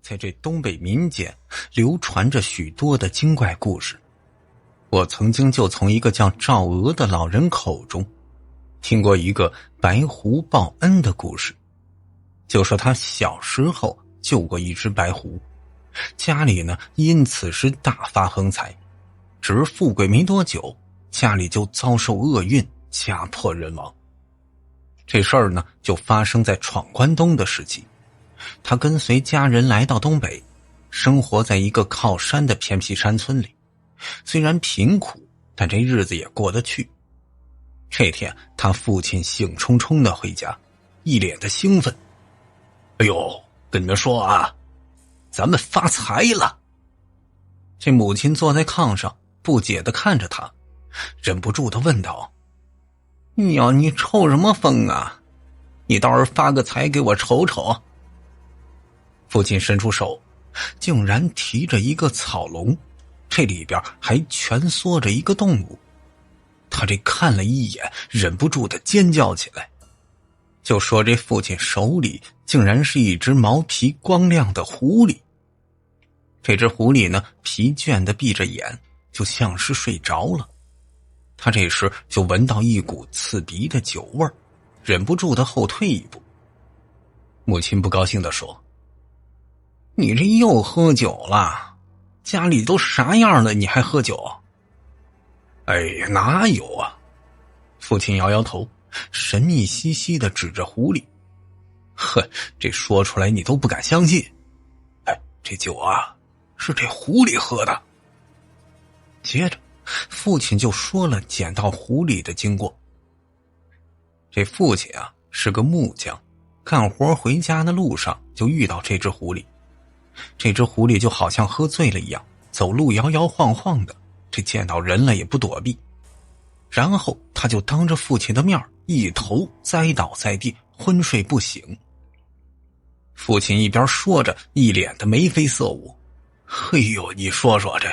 在这东北民间流传着许多的精怪故事。我曾经就从一个叫赵娥的老人口中听过一个白狐报恩的故事，就说他小时候救过一只白狐，家里呢因此是大发横财，只是富贵没多久，家里就遭受厄运，家破人亡。这事儿呢就发生在闯关东的时期，他跟随家人来到东北，生活在一个靠山的偏僻山村里，虽然贫苦，但这日子也过得去。这天他父亲兴冲冲地回家，一脸的兴奋。哎呦，跟你们说啊，咱们发财了。这母亲坐在炕上不解地看着他，忍不住地问道：呀，你抽什么风啊？你倒是发个财给我瞅瞅。父亲伸出手，竟然提着一个草笼，这里边还蜷缩着一个动物。他这看了一眼，忍不住的尖叫起来，就说这父亲手里竟然是一只毛皮光亮的狐狸。这只狐狸呢，疲倦的闭着眼，就像是睡着了。他这时就闻到一股刺鼻的酒味儿，忍不住的后退一步。母亲不高兴地说：你这又喝酒了，家里都啥样了你还喝酒？哎呀，哪有啊？父亲摇摇头，神秘兮兮地指着狐狸。呵，这说出来你都不敢相信。哎，这酒啊，是这狐狸喝的。接着父亲就说了捡到狐狸的经过。这父亲啊是个木匠，干活回家的路上就遇到这只狐狸。这只狐狸就好像喝醉了一样，走路摇摇晃晃的，这见到人了也不躲避。然后他就当着父亲的面一头栽倒在地，昏睡不醒。父亲一边说着，一脸的眉飞色舞。嘿呦，你说说这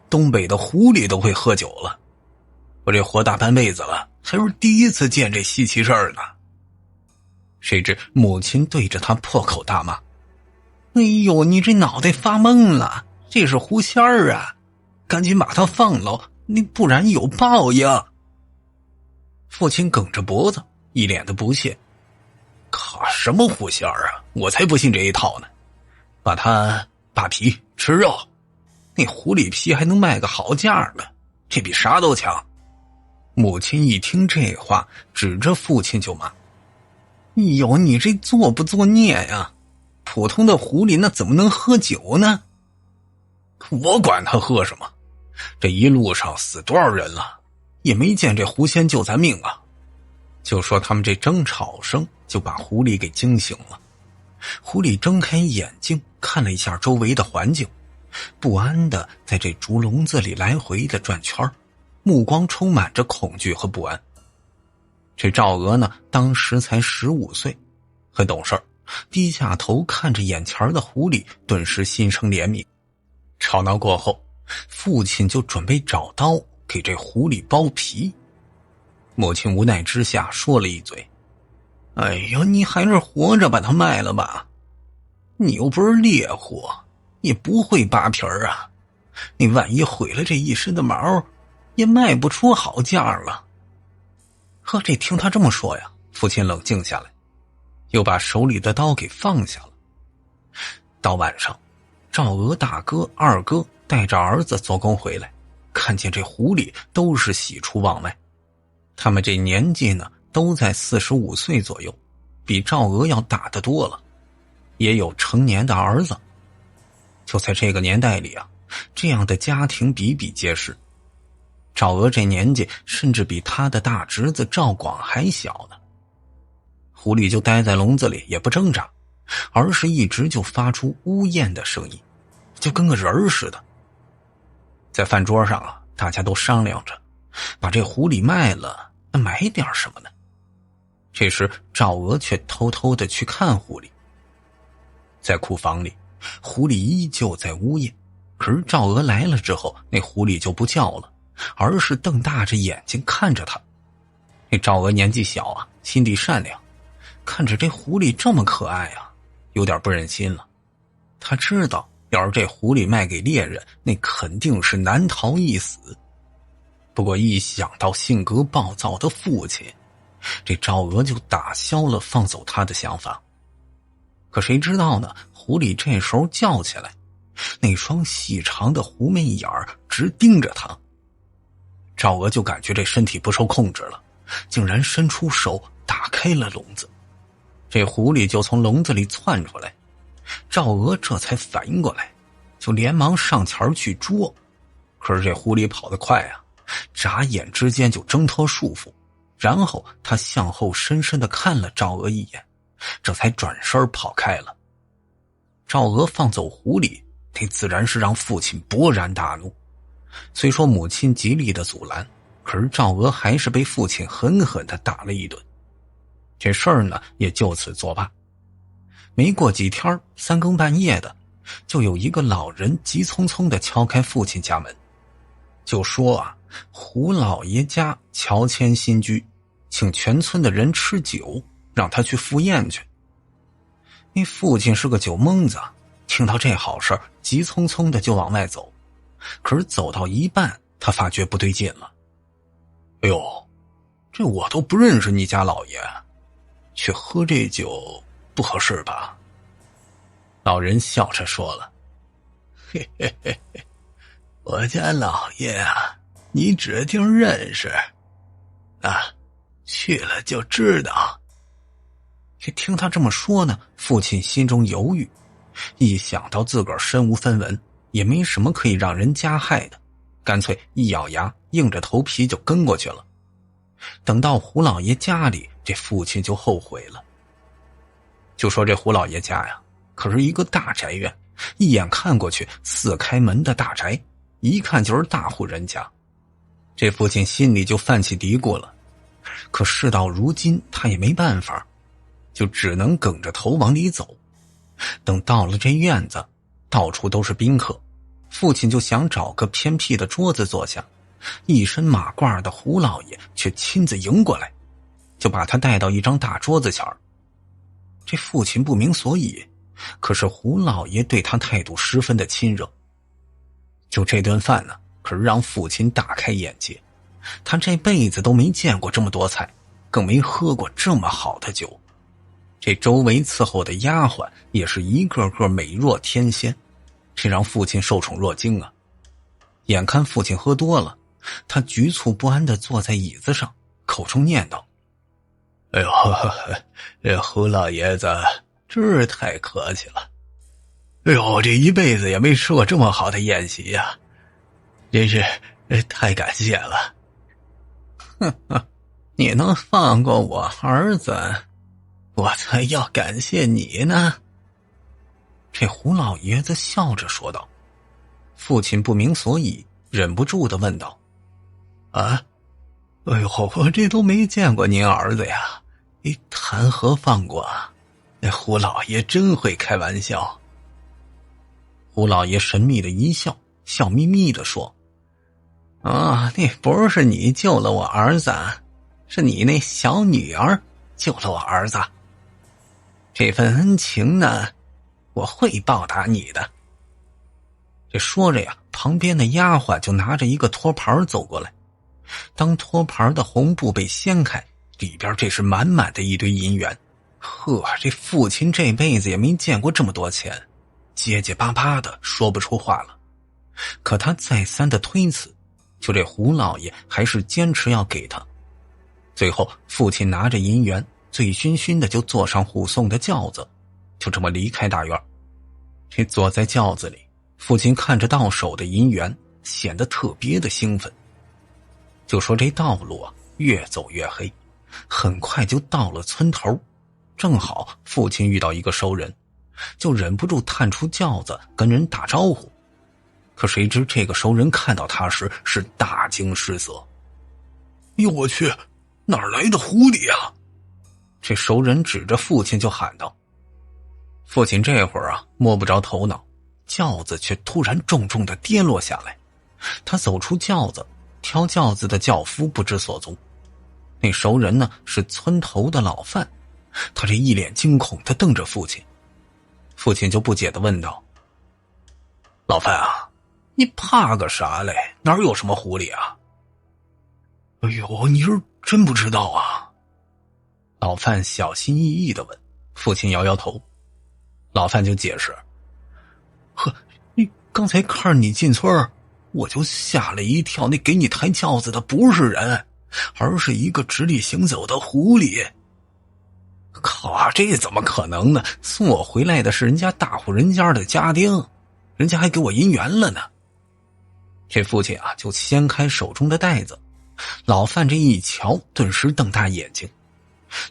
东北的狐狸都会喝酒了，我这活大半辈子了，还是第一次见这稀奇事儿呢。谁知母亲对着他破口大骂：哎呦，你这脑袋发懵了，这是狐仙儿啊，赶紧把他放了，你不然有报应。父亲梗着脖子，一脸的不屑：靠，什么狐仙儿啊，我才不信这一套呢，把它扒皮吃肉，那狐狸皮还能卖个好价呢，这比啥都强。母亲一听这话，指着父亲就骂：哎呦，你这作不作孽呀，普通的狐狸那怎么能喝酒呢？我管他喝什么，这一路上死多少人了，也没见这狐仙救咱命啊。就说他们这争吵声就把狐狸给惊醒了。狐狸睁开眼睛看了一下周围的环境，不安的在这竹笼子里来回的转圈，目光充满着恐惧和不安。这赵娥呢，当时才15岁，很懂事儿，低下头看着眼前的狐狸，顿时心生怜悯。吵闹过后，父亲就准备找刀给这狐狸剥皮。母亲无奈之下说了一嘴：哎呀，你还是活着把它卖了吧，你又不是猎户，也不会扒皮儿啊，你万一毁了这一身的毛，也卖不出好价了。呵，这听他这么说呀，父亲冷静下来，又把手里的刀给放下了。到晚上，赵娥大哥二哥带着儿子做工回来，看见这狐狸都是喜出望外。他们这年纪呢都在45岁左右，比赵娥要大得多了，也有成年的儿子。就在这个年代里啊，这样的家庭比比皆是。赵娥这年纪甚至比他的大侄子赵广还小呢。狐狸就待在笼子里也不挣扎，而是一直就发出呜咽的声音，就跟个人儿似的。在饭桌上啊，大家都商量着把这狐狸卖了，那买点什么呢？这时赵娥却偷偷的去看狐狸。在库房里，狐狸依旧在呜咽，可是赵娥来了之后，那狐狸就不叫了，而是瞪大着眼睛看着他。这赵娥年纪小啊，心地善良，看着这狐狸这么可爱啊，有点不忍心了。他知道要是这狐狸卖给猎人，那肯定是难逃一死。不过一想到性格暴躁的父亲，这赵娥就打消了放走他的想法。可谁知道呢，狐狸这时候叫起来，那双细长的狐媚眼儿直盯着他。赵娥就感觉这身体不受控制了，竟然伸出手打开了笼子，这狐狸就从笼子里窜出来。赵娥这才反应过来，就连忙上前去捉。可是这狐狸跑得快啊，眨眼之间就挣脱束缚，然后他向后深深地看了赵娥一眼，这才转身跑开了。赵娥放走狐狸，这自然是让父亲勃然大怒。虽说母亲极力的阻拦，可是赵娥还是被父亲狠狠地打了一顿。这事儿呢也就此作罢。没过几天，三更半夜的，就有一个老人急匆匆地敲开父亲家门，就说啊，胡老爷家乔迁新居，请全村的人吃酒，让他去赴宴去。那父亲是个酒蒙子，听到这好事，急匆匆的就往外走。可是走到一半，他发觉不对劲了。哎呦，这我都不认识你家老爷，去喝这酒不合适吧？老人笑着说了，嘿嘿嘿嘿，我家老爷啊，你指定认识啊，去了就知道。这听他这么说呢，父亲心中犹豫，一想到自个儿身无分文，也没什么可以让人加害的，干脆一咬牙，硬着头皮就跟过去了。等到胡老爷家里，这父亲就后悔了。就说这胡老爷家呀，可是一个大宅院，一眼看过去4开门的大宅，一看就是大户人家。这父亲心里就泛起嘀咕了，可事到如今他也没办法，就只能梗着头往里走。等到了这院子，到处都是宾客，父亲就想找个偏僻的桌子坐下，一身马褂的胡老爷却亲自迎过来，就把他带到一张大桌子前儿。这父亲不明所以，可是胡老爷对他态度十分的亲热。就这顿饭呢，可是让父亲大开眼界，他这辈子都没见过这么多菜，更没喝过这么好的酒。这周围伺候的丫鬟也是一个个美若天仙，这让父亲受宠若惊啊。眼看父亲喝多了，他局促不安地坐在椅子上，口中念叨，哎呦，这胡老爷子真是太客气了，哎呦，这一辈子也没吃过这么好的宴席呀，真是太感谢了。哼哼，你能放过我儿子，我才要感谢你呢。这胡老爷子笑着说道。父亲不明所以，忍不住地问道，啊，哎呦，我这都没见过您儿子呀，你谈何放过啊？那胡老爷真会开玩笑。胡老爷神秘的一笑，笑眯眯地说，啊，那不是你救了我儿子，是你那小女儿救了我儿子。这份恩情呢，我会报答你的。这说着呀，旁边的丫鬟就拿着一个托盘走过来。当托盘的红布被掀开，里边这是满满的一堆银元。呵，这父亲这辈子也没见过这么多钱，结结巴巴的说不出话了。可他再三的推辞，就这胡老爷还是坚持要给他。最后父亲拿着银元，醉醺醺的就坐上护送的轿子，就这么离开大院。这坐在轿子里，父亲看着到手的银元，显得特别的兴奋。就说这道路啊，越走越黑，很快就到了村头。正好父亲遇到一个熟人，就忍不住探出轿子跟人打招呼。可谁知这个熟人看到他时是大惊失色。哟我去，哪儿来的狐狸啊？这熟人指着父亲就喊道。父亲这会儿啊摸不着头脑，轿子却突然重重地跌落下来。他走出轿子，挑轿子的轿夫不知所踪。那熟人呢是村头的老范，他这一脸惊恐地瞪着父亲。父亲就不解地问道，老范啊，你怕个啥嘞？哪有什么狐狸啊？哎呦，你是真不知道啊？老范小心翼翼地问。父亲摇摇头。老范就解释：呵，你刚才看着你进村，我就吓了一跳，那给你抬轿子的不是人，而是一个直立行走的狐狸。靠啊，这怎么可能呢？送我回来的是人家大户人家的家丁，人家还给我银元了呢。这父亲啊，就掀开手中的袋子。老范这一瞧，顿时瞪大眼睛。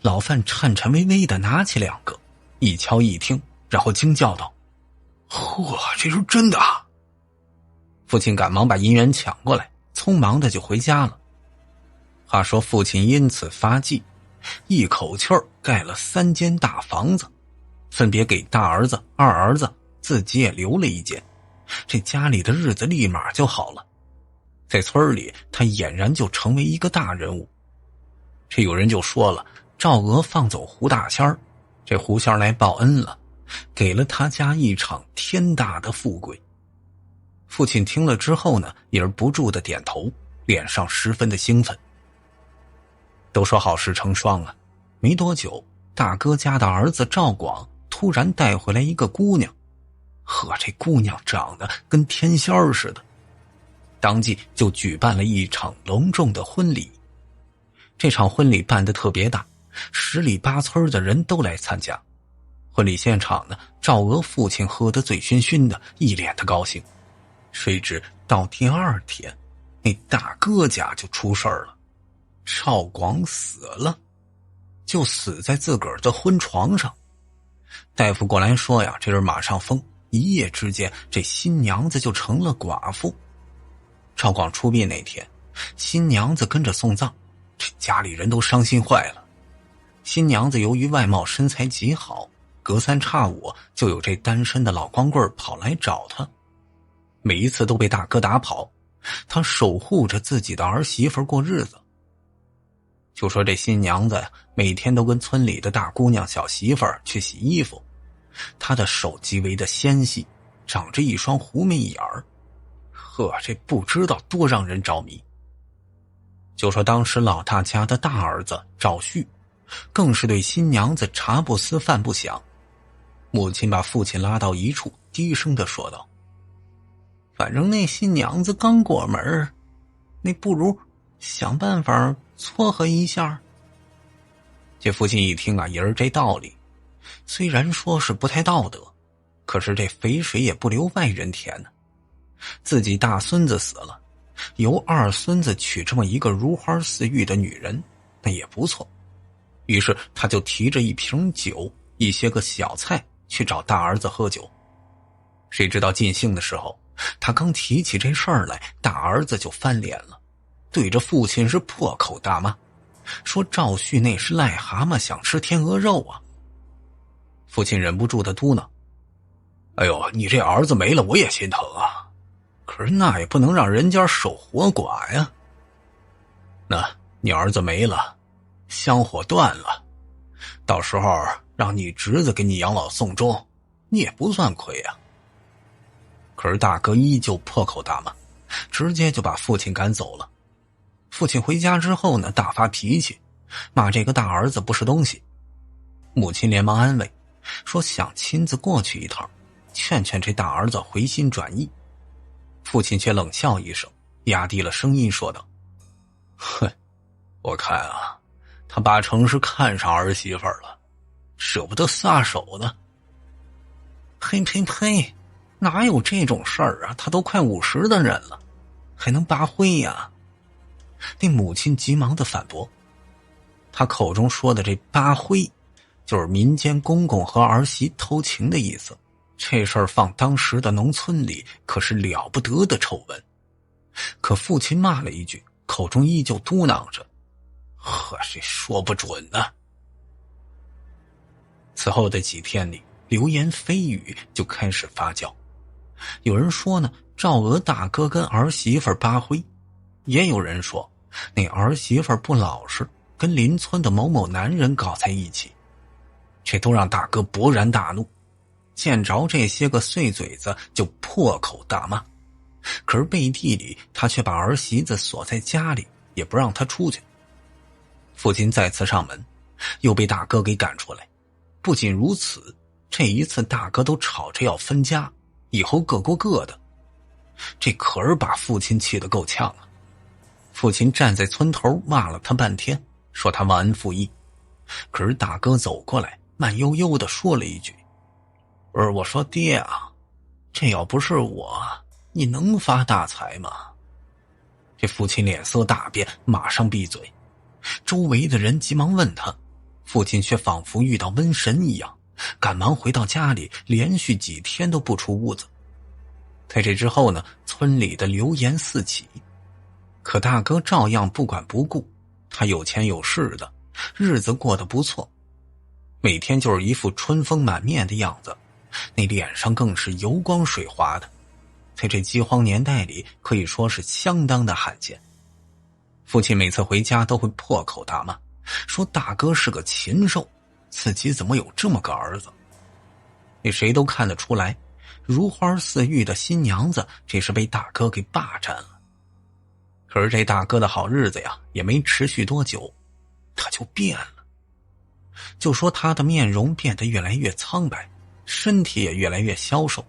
老范颤颤巍巍地拿起两个，一敲一听，然后惊叫道：嚯，这是真的啊！父亲赶忙把银元抢过来，匆忙的就回家了。话说父亲因此发迹，一口气儿盖了3间大房子，分别给大儿子、二儿子，自己也留了1间。这家里的日子立马就好了。在村里，他俨然就成为一个大人物。这有人就说了，赵娥放走胡大仙儿，这胡仙儿来报恩了，给了他家一场天大的富贵。父亲听了之后呢，也是不住的点头，脸上十分的兴奋。都说好事成双啊，没多久，大哥家的儿子赵广突然带回来一个姑娘。呵，这姑娘长得跟天仙儿似的。当即就举办了一场隆重的婚礼。这场婚礼办得特别大，10里8村的人都来参加。婚礼现场呢，赵娥父亲喝得醉醺醺的，一脸的高兴。谁知到第2天，那大哥家就出事儿了。赵广死了，就死在自个儿的婚床上。大夫过来说呀，这人马上疯，一夜之间这新娘子就成了寡妇。赵广出殡那天，新娘子跟着送葬，这家里人都伤心坏了。新娘子由于外貌身材极好，隔3差5就有这单身的老光棍跑来找她，每一次都被大哥打跑。他守护着自己的儿媳妇过日子。就说这新娘子呀，每天都跟村里的大姑娘小媳妇去洗衣服，她的手极为的纤细，长着一双狐媚眼儿。呵，这不知道多让人着迷。就说当时老大家的大儿子赵旭，更是对新娘子茶不思饭不想。母亲把父亲拉到一处，低声地说道：反正那新娘子刚过门，那不如想办法撮合一下。这父亲一听啊，也是这道理，虽然说是不太道德，可是这肥水也不流外人田呢。自己大孙子死了，由二孙子娶这么一个如花似玉的女人，那也不错。于是他就提着一瓶酒，一些个小菜去找大儿子喝酒。谁知道尽兴的时候，他刚提起这事儿来，大儿子就翻脸了，对着父亲是破口大骂，说赵旭那是癞蛤蟆想吃天鹅肉啊。父亲忍不住的嘟囔：哎呦，你这儿子没了我也心疼啊，可是那也不能让人家守活寡呀。那你儿子没了，香火断了，到时候让你侄子给你养老送终，你也不算亏啊。可是大哥依旧破口大骂，直接就把父亲赶走了。父亲回家之后呢，大发脾气，骂这个大儿子不是东西。母亲连忙安慰，说想亲自过去一趟，劝劝这大儿子回心转意。父亲却冷笑一声，压低了声音说道：哼，我看啊，他八成是看上儿媳妇了，舍不得撒手呢。呸呸呸，哪有这种事儿啊，他都快50的人了，还能扒灰呀？那母亲急忙的反驳。他口中说的这扒灰，就是民间公公和儿媳偷情的意思。这事儿放当时的农村里可是了不得的丑闻。可父亲骂了一句，口中依旧嘟囔着：呵，这说不准呢。此后的几天里，流言蜚语就开始发酵。有人说呢，赵娥大哥跟儿媳妇扒灰，也有人说那儿媳妇不老实，跟邻村的某某男人搞在一起。这都让大哥勃然大怒。见着这些个碎嘴子就破口大骂。可是背地里他却把儿媳妇锁在家里，也不让她出去。父亲再次上门，又被大哥给赶出来。不仅如此，这一次大哥都吵着要分家，以后各过各的。这可是把父亲气得够呛啊！父亲站在村头骂了他半天，说他忘恩负义。可是大哥走过来，慢悠悠地说了一句：“我说爹啊，这要不是我，你能发大财吗？”这父亲脸色大变，马上闭嘴。周围的人急忙问他，父亲却仿佛遇到瘟神一样，赶忙回到家里，连续几天都不出屋子。在这之后呢，村里的流言四起，可大哥照样不管不顾。他有钱有势的，日子过得不错，每天就是一副春风满面的样子，那脸上更是油光水滑的，在这饥荒年代里可以说是相当的罕见。父亲每次回家都会破口大骂，说大哥是个禽兽，自己怎么有这么个儿子。那谁都看得出来，如花似玉的新娘子这是被大哥给霸占了。可是这大哥的好日子呀，也没持续多久，他就变了。就说他的面容变得越来越苍白，身体也越来越消瘦，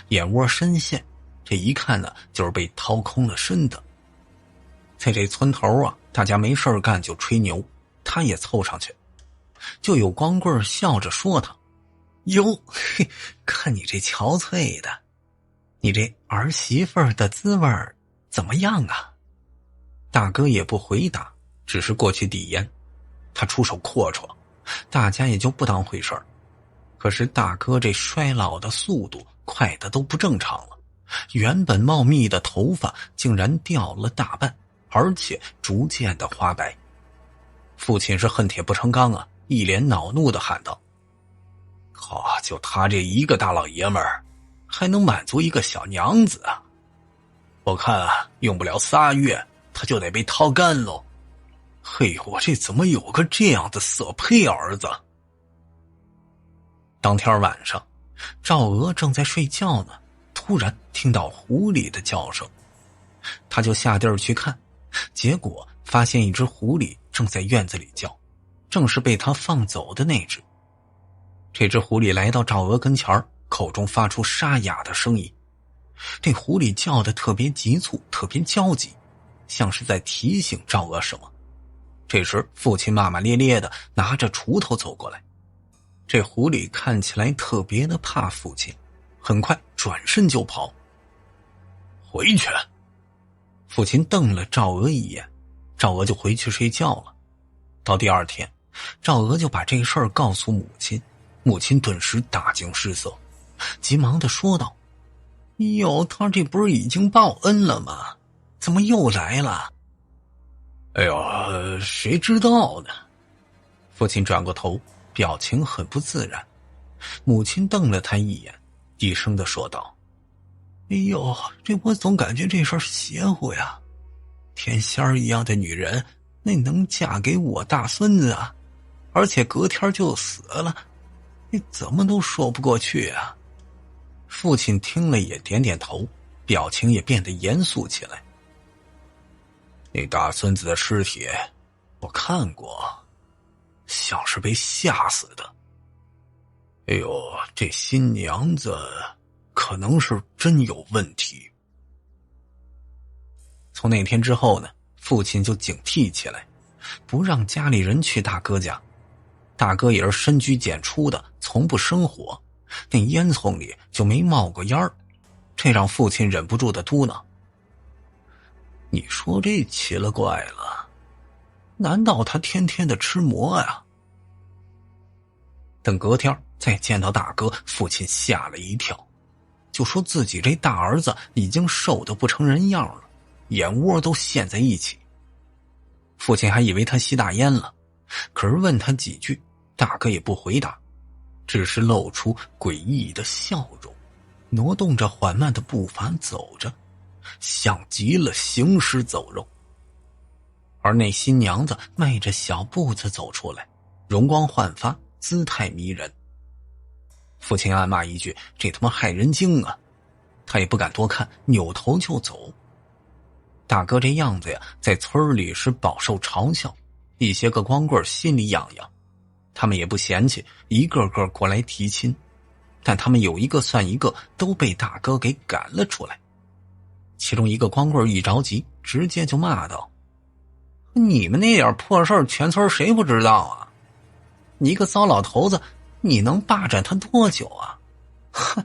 眼窝深陷，这一看呢，就是被掏空了身的。在这村头啊，大家没事干就吹牛，他也凑上去，就有光棍笑着说他：“哟，嘿，看你这憔悴的，你这儿媳妇的滋味怎么样啊？”大哥也不回答，只是过去递烟。他出手阔绰，大家也就不当回事儿。可是大哥这衰老的速度快得都不正常了，原本茂密的头发竟然掉了大半，而且逐渐的花白。父亲是恨铁不成钢啊，一脸恼怒地喊道：“好，就他这一个大老爷们儿，还能满足一个小娘子啊？我看啊，用不了3月，他就得被掏干喽。嘿，我这怎么有个这样的色胚儿子？”当天晚上，赵娥正在睡觉呢，突然听到狐狸的叫声，他就下地儿去看，结果发现一只狐狸正在院子里叫，正是被他放走的那只。这只狐狸来到赵娥跟前，口中发出沙哑的声音。这狐狸叫得特别急促，特别焦急，像是在提醒赵娥什么。这时父亲骂骂咧咧的拿着锄头走过来，这狐狸看起来特别的怕父亲，很快转身就跑。回去！父亲瞪了赵娥一眼，赵娥就回去睡觉了。到第二天，赵娥就把这事儿告诉母亲，母亲顿时大惊失色，急忙的说道：“哟，他这不是已经报恩了吗？怎么又来了？”“哎呦，谁知道呢？”父亲转过头，表情很不自然。母亲瞪了他一眼，低声的说道：“哎呦，这我总感觉这事儿邪乎呀！天仙儿一样的女人，那能嫁给我大孙子啊？而且隔天就死了，你怎么都说不过去啊？”父亲听了也点点头，表情也变得严肃起来。“那大孙子的尸体我看过，像是被吓死的。哎呦，这新娘子可能是真有问题。”从那天之后呢，父亲就警惕起来，不让家里人去大哥家。大哥也是深居简出的，从不生火，那烟囱里就没冒过烟儿，这让父亲忍不住的嘟囔：“你说这奇了怪了，难道他天天的吃馍呀？”等隔天再见到大哥，父亲吓了一跳，就说自己这大儿子已经瘦得不成人样了，眼窝都陷在一起。父亲还以为他吸大烟了，可是问他几句，大哥也不回答，只是露出诡异的笑容，挪动着缓慢的步伐走着，像极了行尸走肉。而那新娘子迈着小步子走出来，容光焕发，姿态迷人。父亲暗骂一句：“这他妈害人精啊！”他也不敢多看，扭头就走。大哥这样子呀，在村里是饱受嘲笑，一些个光棍心里痒痒，他们也不嫌弃，一个个过来提亲，但他们有一个算一个，都被大哥给赶了出来。其中一个光棍一着急，直接就骂道：“你们那点破事儿，全村谁不知道啊？你一个糟老头子，你能霸占他多久啊？哼，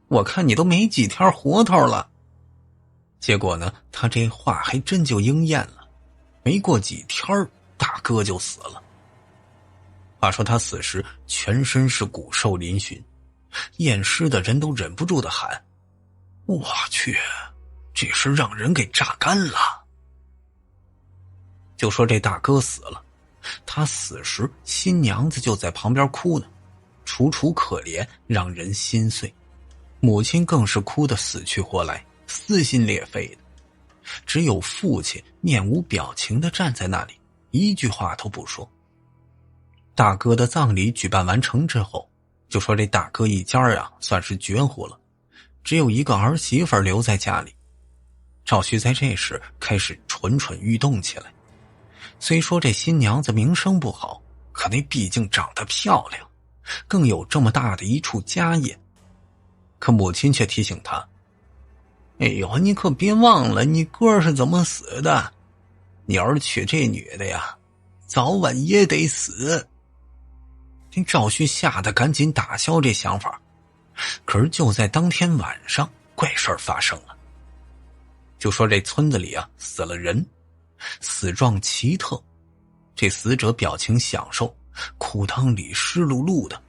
我看你都没几天活头了。”结果呢，他这话还真就应验了，没过几天大哥就死了。话说他死时全身是骨瘦嶙峋，验尸的人都忍不住的喊：“我去，这是让人给榨干了。”就说这大哥死了，他死时新娘子就在旁边哭呢，楚楚可怜，让人心碎。母亲更是哭得死去活来，撕心裂肺的，只有父亲面无表情地站在那里，一句话都不说。大哥的葬礼举办完成之后，就说这大哥一家啊算是绝户了，只有一个儿媳妇留在家里。赵旭在这时开始蠢蠢欲动起来。虽说这新娘子名声不好，可那毕竟长得漂亮，更有这么大的一处家业。可母亲却提醒他：“哎呦，你可别忘了你哥是怎么死的，你要是娶这女的呀，早晚也得死。”这赵旭吓得赶紧打消这想法。可是就在当天晚上，怪事儿发生了。就说这村子里啊死了人，死状奇特，这死者表情享受，裤裆里湿漉漉的，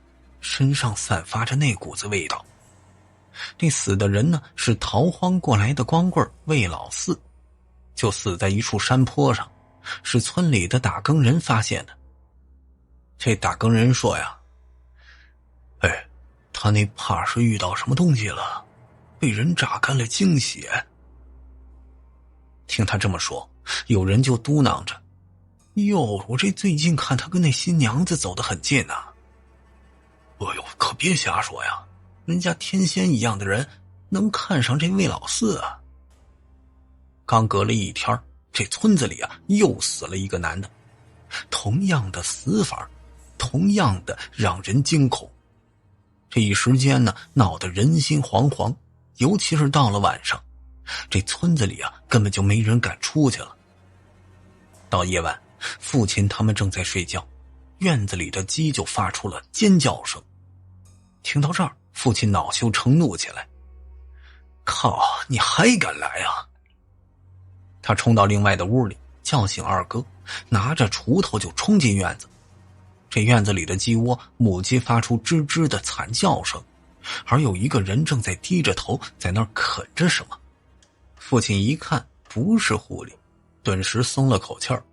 身上散发着那股子味道。这死的人呢是逃荒过来的光棍魏老四，就死在一处山坡上，是村里的打更人发现的。这打更人说呀：“哎，他那怕是遇到什么东西了，被人榨干了精血。”听他这么说，有人就嘟囔着：“哟，我这最近看他跟那新娘子走得很近呐。”“哎呦，可别瞎说呀，人家天仙一样的人能看上这魏老四啊。”刚隔了一天，这村子里啊又死了一个男的，同样的死法，同样的让人惊恐。这一时间呢闹得人心惶惶，尤其是到了晚上，这村子里啊根本就没人敢出去了。到夜晚，父亲他们正在睡觉，院子里的鸡就发出了尖叫声。听到这儿，父亲恼羞成怒起来：“靠，你还敢来啊！”他冲到另外的屋里，叫醒二哥，拿着锄头就冲进院子。这院子里的鸡窝，母鸡发出吱吱的惨叫声，而有一个人正在低着头在那儿啃着什么。父亲一看不是狐狸，顿时松了口气儿，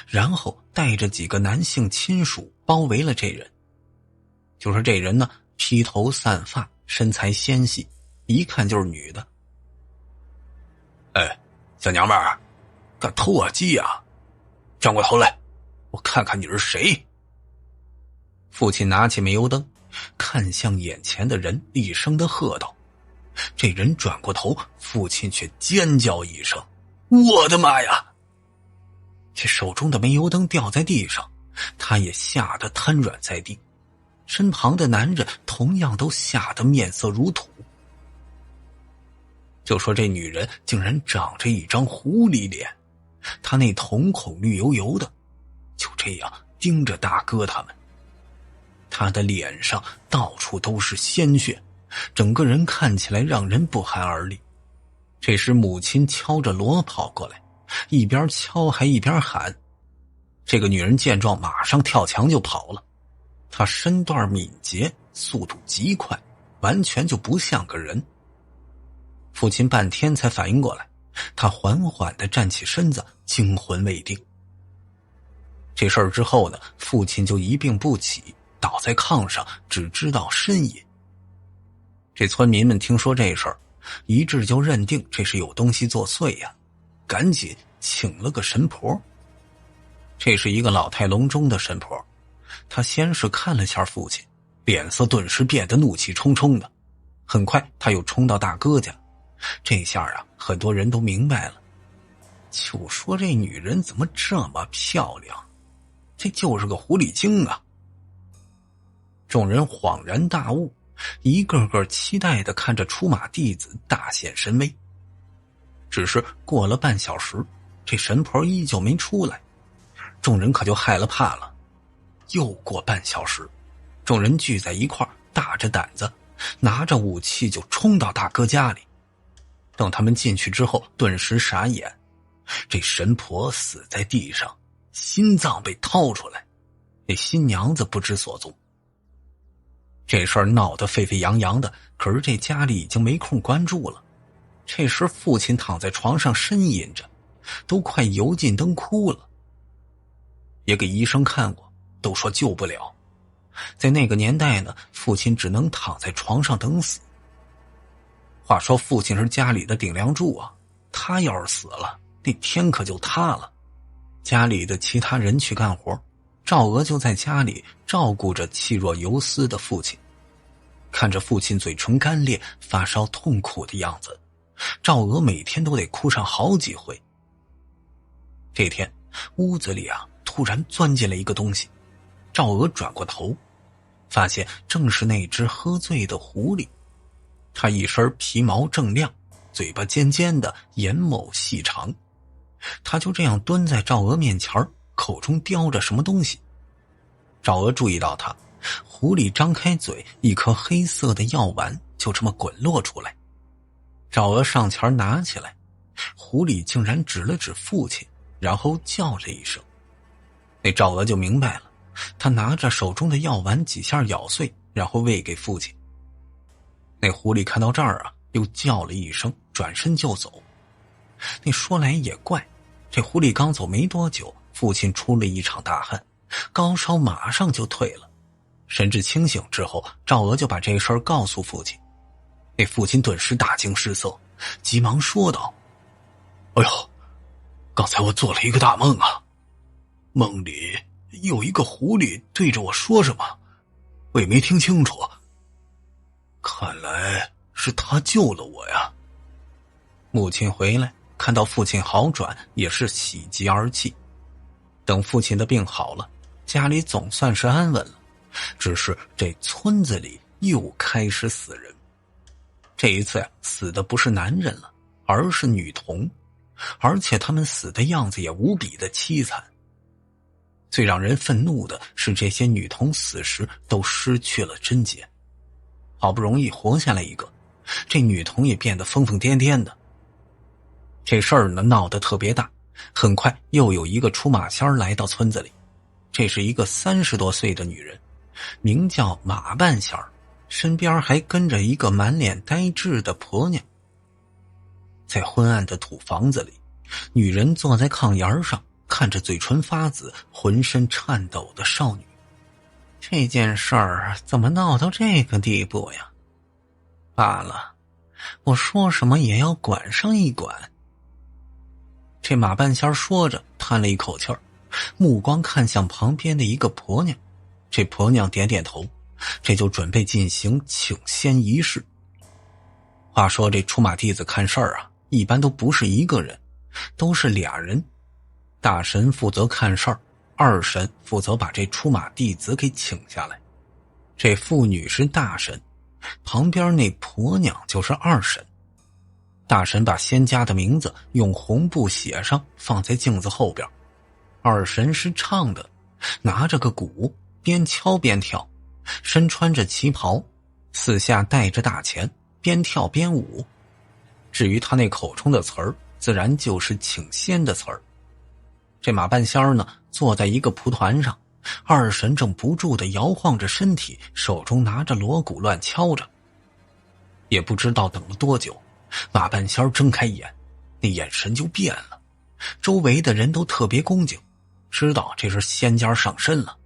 然后带着几个男性亲属包围了这人。就说这人呢，披头散发，身材纤细，一看就是女的。“哎，小娘们儿，敢偷我鸡啊？转过头来，我看看你是谁。”父亲拿起煤油灯，看向眼前的人，厉声的喝道。这人转过头，父亲却尖叫一声：“我的妈呀！”这手中的煤油灯掉在地上，他也吓得瘫软在地，身旁的男人同样都吓得面色如土。就说这女人竟然长着一张狐狸脸，她那瞳孔绿油油的，就这样盯着大哥他们。她的脸上到处都是鲜血，整个人看起来让人不寒而栗。这时母亲敲着锣跑过来，一边敲还一边喊。这个女人见状马上跳墙就跑了，她身段敏捷，速度极快，完全就不像个人。父亲半天才反应过来，他缓缓地站起身子，惊魂未定。这事儿之后呢，父亲就一病不起，倒在炕上，只知道呻吟。这村民们听说这事儿，一致就认定这是有东西作祟呀，赶紧请了个神婆。这是一个老态龙钟的神婆，她先是看了下父亲，脸色顿时变得怒气冲冲的。很快他又冲到大哥家，这下啊，很多人都明白了，就说这女人怎么这么漂亮，这就是个狐狸精啊。众人恍然大悟，一个个期待地看着出马弟子大显神威。只是过了半小时，这神婆依旧没出来，众人可就害了怕了。又过半小时，众人聚在一块儿，大着胆子拿着武器就冲到大哥家里。等他们进去之后，顿时傻眼，这神婆死在地上，心脏被掏出来，那新娘子不知所踪。这事儿闹得沸沸扬扬的，可是这家里已经没空关注了。这时父亲躺在床上呻吟着，都快油尽灯枯了。也给医生看过，都说救不了。在那个年代呢，父亲只能躺在床上等死。话说父亲是家里的顶梁柱啊，他要是死了，那天可就塌了。家里的其他人去干活，赵娥就在家里照顾着气若游丝的父亲。看着父亲嘴唇干裂、发烧痛苦的样子，赵娥每天都得哭上好几回。这天屋子里啊，突然钻进来一个东西。赵娥转过头，发现正是那只喝醉的狐狸。它一身皮毛正亮，嘴巴尖尖的，眼眸细长。它就这样蹲在赵娥面前，口中叼着什么东西。赵娥注意到它，狐狸张开嘴，一颗黑色的药丸就这么滚落出来。赵娥上前拿起来，狐狸竟然指了指父亲，然后叫了一声。那赵娥就明白了，他拿着手中的药丸几下咬碎，然后喂给父亲。那狐狸看到这儿啊，又叫了一声，转身就走。那说来也怪，这狐狸刚走没多久，父亲出了一场大汗，高烧马上就退了。神志清醒之后，赵娥就把这事儿告诉父亲。那父亲顿时大惊失色，急忙说道：哎呦，刚才我做了一个大梦啊，梦里有一个狐狸对着我说什么，我也没听清楚。看来是他救了我呀。母亲回来看到父亲好转，也是喜极而泣。等父亲的病好了，家里总算是安稳了，只是这村子里又开始死人。这一次呀，死的不是男人了，而是女童，而且他们死的样子也无比的凄惨。最让人愤怒的是，这些女童死时都失去了贞洁，好不容易活下来一个，这女童也变得疯疯癫癫的。这事儿呢闹得特别大，很快又有一个出马仙来到村子里。这是一个30多岁的女人，名叫马半仙儿，身边还跟着一个满脸呆滞的婆娘。在昏暗的土房子里，女人坐在炕沿上，看着嘴唇发紫、浑身颤抖的少女。这件事儿怎么闹到这个地步呀？罢了，我说什么也要管上一管。这马半仙说着，叹了一口气儿，目光看向旁边的一个婆娘。这婆娘点点头，这就准备进行请仙仪式。话说这出马弟子看事儿啊，一般都不是一个人，都是俩人。大神负责看事儿，二神负责把这出马弟子给请下来。这妇女是大神，旁边那婆娘就是二神。大神把仙家的名字用红布写上，放在镜子后边。二神是唱的，拿着个鼓，边敲边跳，身穿着旗袍，四下带着大钱，边跳边舞。至于他那口中的词儿，自然就是请仙的词儿。这马半仙儿呢，坐在一个蒲团上，二神正不住地摇晃着身体，手中拿着锣鼓乱敲着。也不知道等了多久，马半仙儿睁开眼，那眼神就变了，周围的人都特别恭敬，知道这是仙家上身了。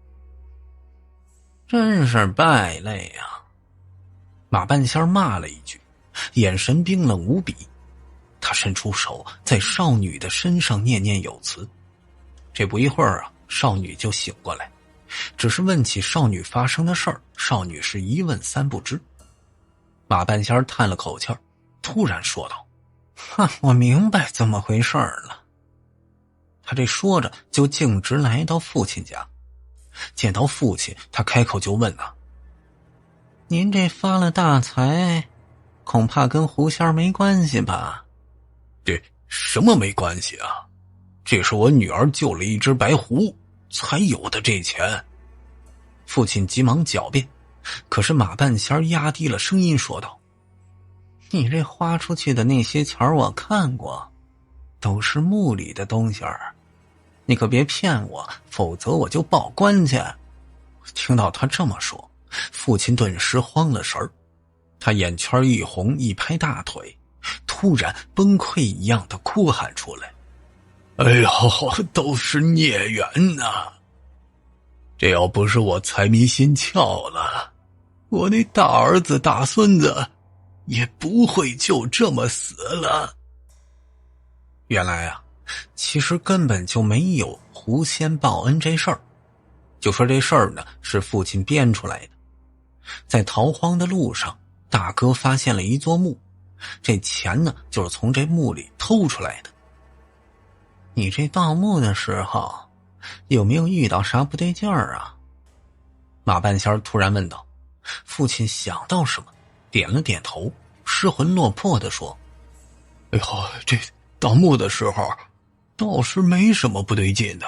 真是败类呀！马半仙儿骂了一句，眼神冰冷无比。他伸出手在少女的身上念念有词。这不一会儿啊，少女就醒过来，只是问起少女发生的事儿，少女是一问三不知。马半仙叹了口气儿，突然说道：“我明白怎么回事了。”他这说着就径直来到父亲家。见到父亲，他开口就问啊：“您这发了大财，恐怕跟狐仙没关系吧？”“这什么没关系啊？这是我女儿救了一只白狐才有的这钱。”父亲急忙狡辩，可是马半仙压低了声音说道：“你这花出去的那些钱我看过，都是墓里的东西儿，你可别骗我，否则我就报官去。”听到他这么说，父亲顿时慌了神儿，他眼圈一红，一拍大腿，突然崩溃一样的哭喊出来：“哎呦，都是孽缘呐！这要不是我财迷心窍了，我那大儿子大孙子也不会就这么死了。”原来啊，其实根本就没有狐仙报恩这事儿，就说这事儿呢是父亲编出来的。在逃荒的路上，大哥发现了一座墓，这钱呢就是从这墓里偷出来的。你这盗墓的时候有没有遇到啥不对劲儿啊？马半仙突然问道。父亲想到什么，点了点头，失魂落魄地说：“哎呦，这盗墓的时候倒是没什么不对劲的，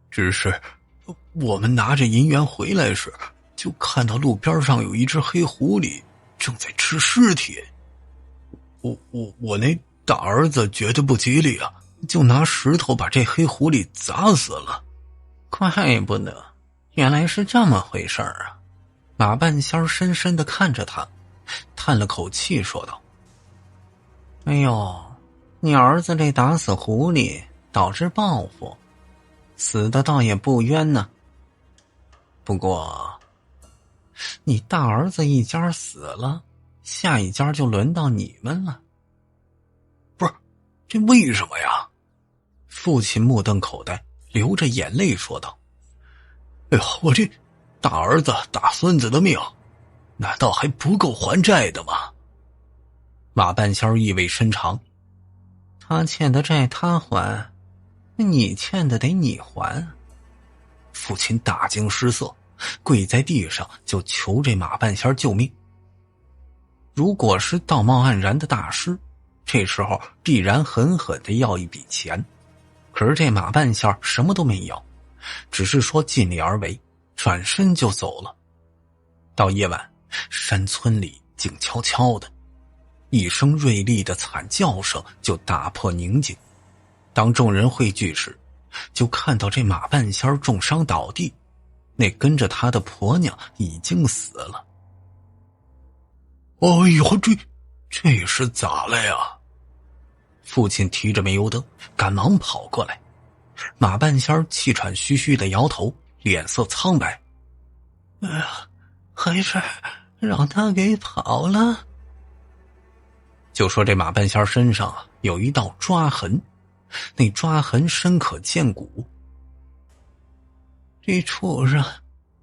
只是我们拿着银元回来时，就看到路边上有一只黑狐狸正在吃尸体。我那大儿子觉得不吉利啊，就拿石头把这黑狐狸砸死了。”怪不得，原来是这么回事儿啊！马半仙深深地看着他，叹了口气说道：“哎呦，你儿子这打死狐狸导致报复，死的倒也不冤呢。不过你大儿子一家死了，下一家就轮到你们了。”“不是，这为什么呀？”父亲目瞪口呆，流着眼泪说道：“哎呦，我这大儿子大孙子的命难道还不够还债的吗？”马半仙意味深长：“他欠的债他还，你欠的得你还。”父亲大惊失色，跪在地上就求这马半仙救命。如果是道貌岸然的大师，这时候必然狠狠地要一笔钱，可是这马半仙什么都没要，只是说尽力而为，转身就走了。到夜晚，山村里静悄悄的，一声锐利的惨叫声就打破宁静。当众人汇聚时，就看到这马半仙重伤倒地，那跟着他的婆娘已经死了。“哎呦，这是咋了呀？”父亲提着煤油灯赶忙跑过来，马半仙气喘吁吁的摇头，脸色苍白：“哎呀，还是让他给跑了。”就说这马半仙身上啊有一道抓痕，那抓痕深可见骨。这畜生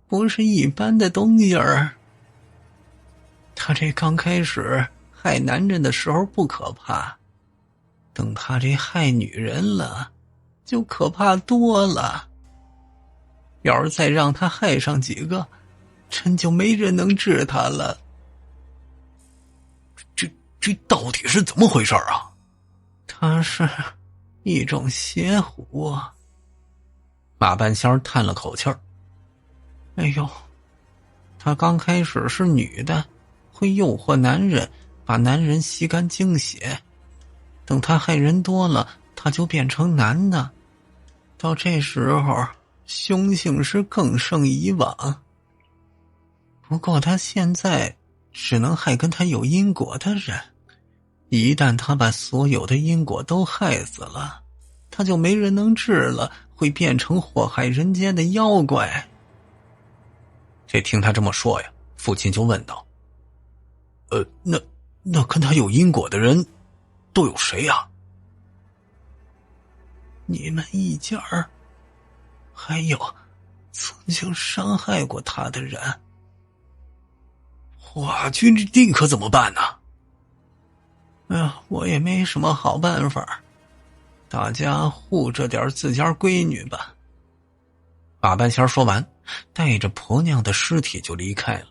不是一般的东西儿。他这刚开始害男人的时候不可怕，等他这害女人了，就可怕多了。要是再让他害上几个，真就没人能治他了。这到底是怎么回事啊？他是一种邪狐。马半仙叹了口气儿：“哎呦，他刚开始是女的，会诱惑男人，把男人吸干精血。等他害人多了，他就变成男的。到这时候，凶性是更胜以往。不过他现在只能害跟他有因果的人。一旦他把所有的因果都害死了，他就没人能治了，会变成祸害人间的妖怪。”这听他这么说呀，父亲就问道：“那跟他有因果的人都有谁呀？”“你们一家儿，还有曾经伤害过他的人。我去，这可怎么办呢？哎呀，我也没什么好办法，大家护着点自家闺女吧。马半仙说完，带着婆娘的尸体就离开了。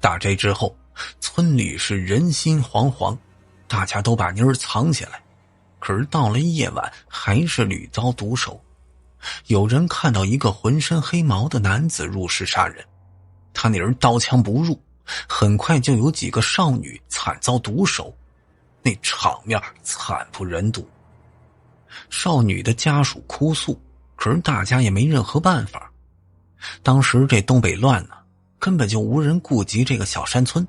打这之后，村里是人心惶惶，大家都把妮儿藏起来。可是到了夜晚，还是屡遭毒手。有人看到一个浑身黑毛的男子入室杀人，他那人刀枪不入，很快就有几个少女惨遭毒手，那场面惨不忍睹。少女的家属哭诉，可是大家也没任何办法。当时这东北乱呢，根本就无人顾及这个小山村。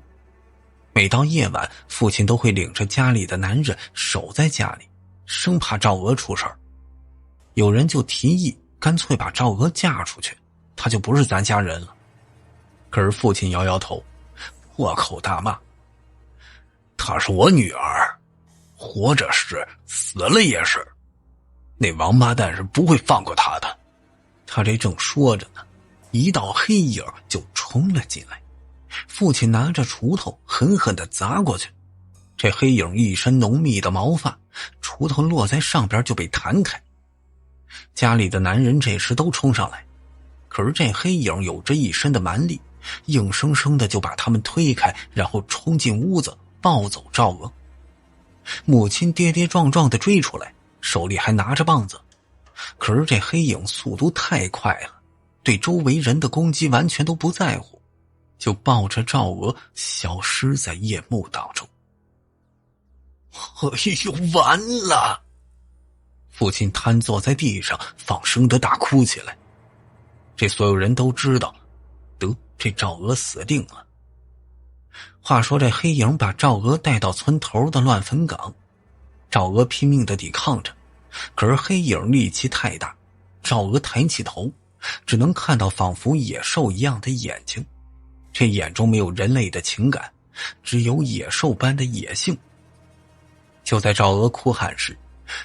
每到夜晚，父亲都会领着家里的男人守在家里，生怕赵娥出事儿。有人就提议干脆把赵娥嫁出去，她就不是咱家人了。可是父亲摇摇头，破口大骂：她是我女儿，活着是，死了也是，那王八蛋是不会放过她的。他这正说着呢，一道黑影就冲了进来，父亲拿着锄头狠狠地砸过去。这黑影一身浓密的毛发，锄头落在上边就被弹开。家里的男人这时都冲上来，可是这黑影有着一身的蛮力，硬生生的就把他们推开，然后冲进屋子抱走赵娥。母亲跌跌撞撞的追出来，手里还拿着棒子，可是这黑影速度太快了，对周围人的攻击完全都不在乎，就抱着赵娥消失在夜幕当中。哎呦，完了！父亲瘫坐在地上，放声的大哭起来。这所有人都知道，这赵娥死定了。话说这黑影把赵娥带到村头的乱坟岗，赵娥拼命的抵抗着，可是黑影力气太大，赵娥抬起头，只能看到仿佛野兽一样的眼睛，这眼中没有人类的情感，只有野兽般的野性。就在赵娥哭喊时，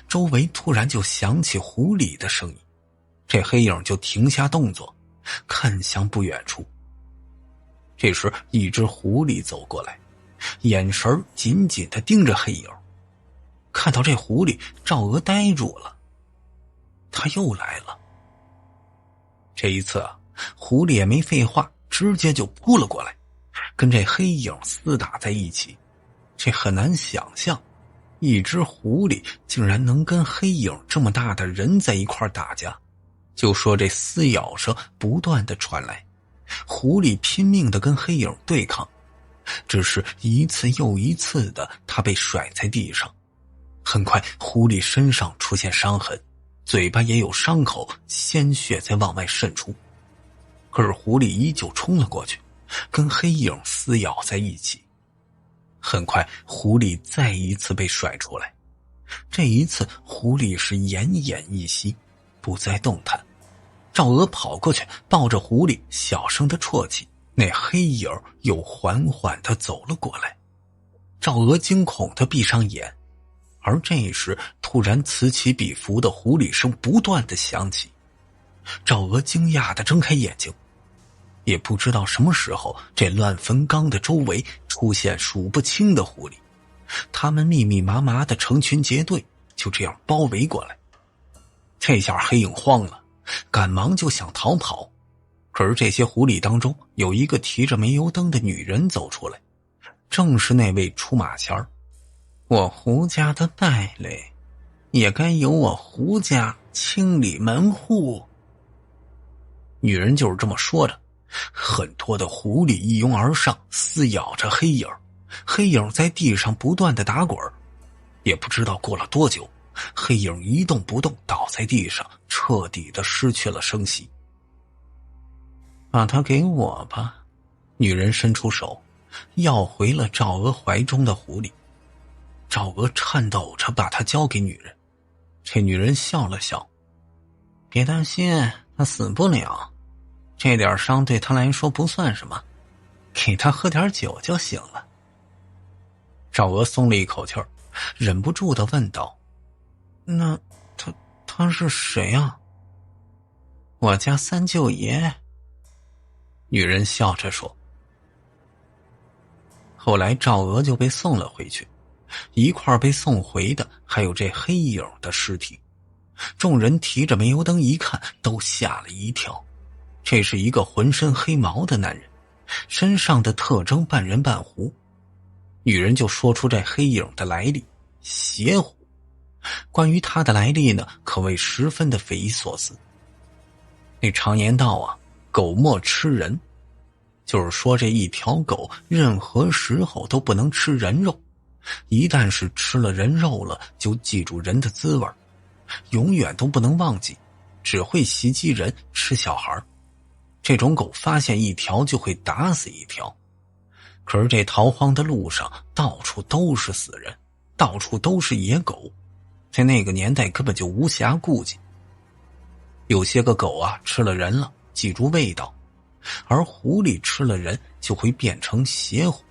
周围突然就响起狐狸的声音，这黑影就停下动作，看向不远处。这时一只狐狸走过来，眼神紧紧地盯着黑影。看到这狐狸，赵娥呆住了，他又来了。这一次狐狸也没废话，直接就扑了过来，跟这黑影厮打在一起。这很难想象，一只狐狸竟然能跟黑影这么大的人在一块打架。就说这撕咬声不断的传来，狐狸拼命的跟黑影对抗，只是一次又一次的他被甩在地上。很快狐狸身上出现伤痕，嘴巴也有伤口，鲜血在往外渗出。可是狐狸依旧冲了过去，跟黑影撕咬在一起。很快狐狸再一次被甩出来，这一次狐狸是奄奄一息，不再动弹。赵娥跑过去抱着狐狸小声的啜泣，那黑影又缓缓地走了过来。赵娥惊恐地闭上眼，而这时突然此起彼伏的狐狸声不断地响起。赵娥惊讶地睁开眼睛，也不知道什么时候这乱坟岗的周围出现数不清的狐狸，他们密密麻麻的成群结队，就这样包围过来。这下黑影慌了，赶忙就想逃跑，可是这些狐狸当中有一个提着煤油灯的女人走出来，正是那位出马仙儿。我胡家的败类，也该由我胡家清理门户。女人就是这么说着，很多的狐狸一拥而上，撕咬着黑影。黑影在地上不断的打滚，也不知道过了多久，黑影一动不动倒在地上，彻底的失去了声息。把它给我吧，女人伸出手，要回了赵娥怀中的狐狸。赵娥颤抖着把它交给女人，这女人笑了笑，别担心，他死不了，这点伤对他来说不算什么，给他喝点酒就行了。赵娥松了一口气儿，忍不住地问道：那他是谁啊？我家三舅爷女人笑着说。后来赵娥就被送了回去，一块被送回的还有这黑影的尸体。众人提着煤油灯一看，都吓了一跳。这是一个浑身黑毛的男人，身上的特征半人半狐。女人就说出这黑影的来历，邪狐。关于他的来历呢，可谓十分的匪夷所思。那常言道啊，狗莫吃人，就是说这一条狗任何时候都不能吃人肉，一旦是吃了人肉了，就记住人的滋味，永远都不能忘记，只会袭击人，吃小孩。这种狗发现一条就会打死一条。可是这逃荒的路上到处都是死人，到处都是野狗，在那个年代根本就无暇顾及。有些个狗啊吃了人了，记住味道，而狐狸吃了人就会变成邪狐。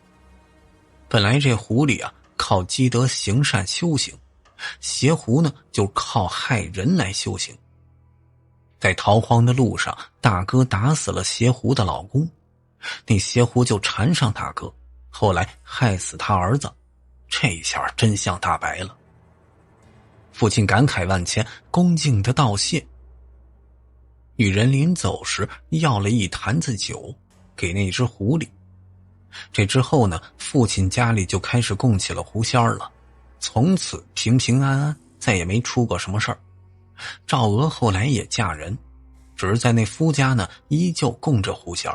本来这狐狸啊靠积德行善修行，邪狐呢就靠害人来修行。在逃荒的路上，大哥打死了邪狐的老公，那邪狐就缠上大哥，后来害死他儿子，这下真相大白了。父亲感慨万千，恭敬的道谢。女人临走时要了一坛子酒给那只狐狸。这之后呢，父亲家里就开始供起了狐仙了，从此平平安安，再也没出过什么事儿。赵娥后来也嫁人，只是在那夫家呢依旧供着狐仙。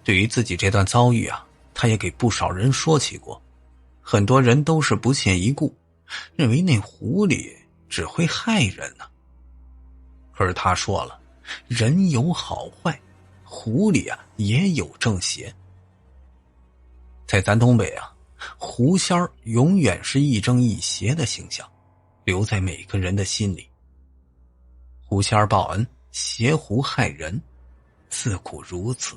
对于自己这段遭遇啊，他也给不少人说起过，很多人都是不屑一顾，认为那狐狸只会害人呢。可是他说了，人有好坏，狐狸啊也有正邪。在咱东北啊，狐仙儿永远是亦正亦邪的形象，留在每个人的心里。狐仙儿报恩，邪狐害人，自古如此。